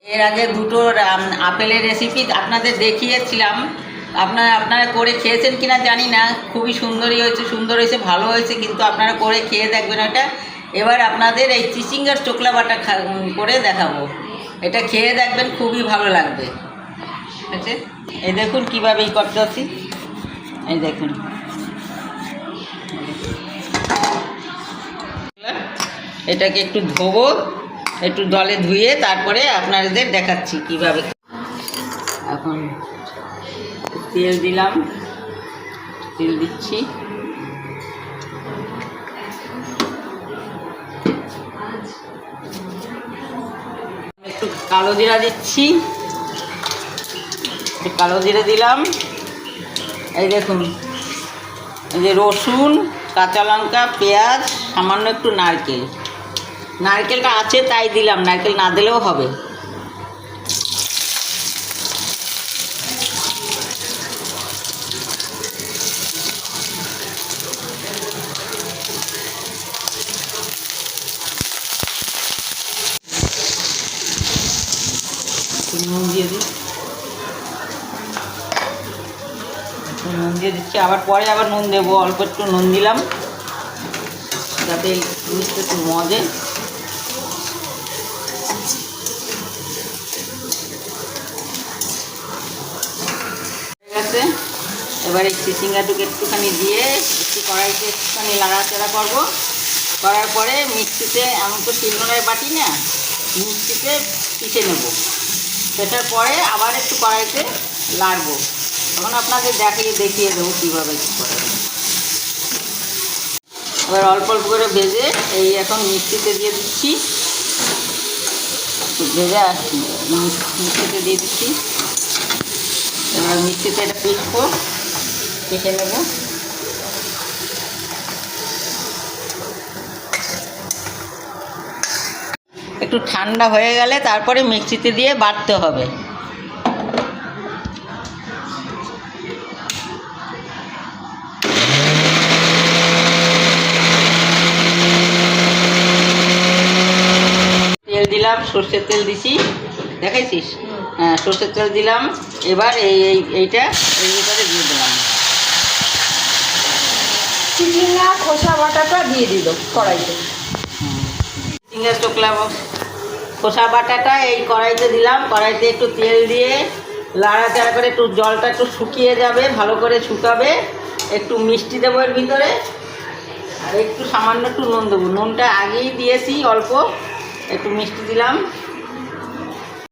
এর আগে দুটো আপেলের রেসিপি আপনাদের দেখিয়েছিলাম। আপনারা করে খেয়েছেন কিনা জানি না। খুবই সুন্দর হয়েছে, ভালো হয়েছে, কিন্তু আপনারা করে খেয়ে দেখবেন এটা। এবার আপনাদের এই চিচিঙ্গার চোকলা বাটা করে দেখাবো। এটা খেয়ে দেখবেন, খুবই ভালো লাগবে। ঠিক আছে, এই দেখুন কীভাবে করতে হচ্ছে। এই দেখুন, এটাকে একটু ধোবো, একটু জলে ধুয়ে তারপরে আপনাদের দেখাচ্ছি কিভাবে। এখন তেল দিলাম, তেল দিচ্ছি, একটু কালো জিরা দিচ্ছি, একটু কালো জিরা দিলাম। এই দেখুন, এই যে রসুন, কাঁচা লঙ্কা, পেঁয়াজ, সামান্য একটু নারকেলটা আছে তাই দিলাম, নারকেল না দিলেও হবে। নুন দিয়ে দিচ্ছি, আবার পরে নুন দেবো। অল্প একটু নুন দিলাম যাতে জিনিসটা একটু মজে। ঠিক আছে, এবার এই চিচিঙ্গাটুকু একটুখানি দিয়ে একটু কড়াইতে একটুখানি নাড়াচাড়া করবো। করার পরে মিক্সিতে, আমি তো শিলনোড়ায় বাটি না, মিক্সিতে পিষে নেব। সেটার পরে আবার একটু কড়াইতে লাড়বো, তখন আপনাদের দেখিয়ে দেবো কীভাবে কী করে। এবার অল্প অল্প করে ভেজে এই এখন মিক্সিতে দিয়ে দিচ্ছি, ভেজে মিক্সিতে দিয়ে দিচ্ছি। এবার মিক্সিতে এটা পিষে নেব। একটু ঠান্ডা হয়ে গেলে তারপরে মিক্সিতে দিয়ে বাটতে হবে। তেল দিলাম, সর্ষের তেল দিছি, দেখাইছিস? হ্যাঁ, সর্ষের তেল দিলাম। এবার এইটা এর ভিতরে দিয়ে দিলাম। চিচিঙ্গা খোসা বাটাটা দিয়ে দিল কড়াইতে। চিচিঙ্গা চোকলা খোসা বাটাটা এই কড়াইতে দিলাম। কড়াইতে একটু তেল দিয়ে লাড়াচাড়া করে একটু জলটা একটু শুকিয়ে যাবে, ভালো করে শুকাবে। একটু মিষ্টি দেবো এর ভিতরে, আর একটু সামান্য একটু নুন দেবো। নুনটা আগেই দিয়েছি, অল্প একটু মিষ্টি দিলাম।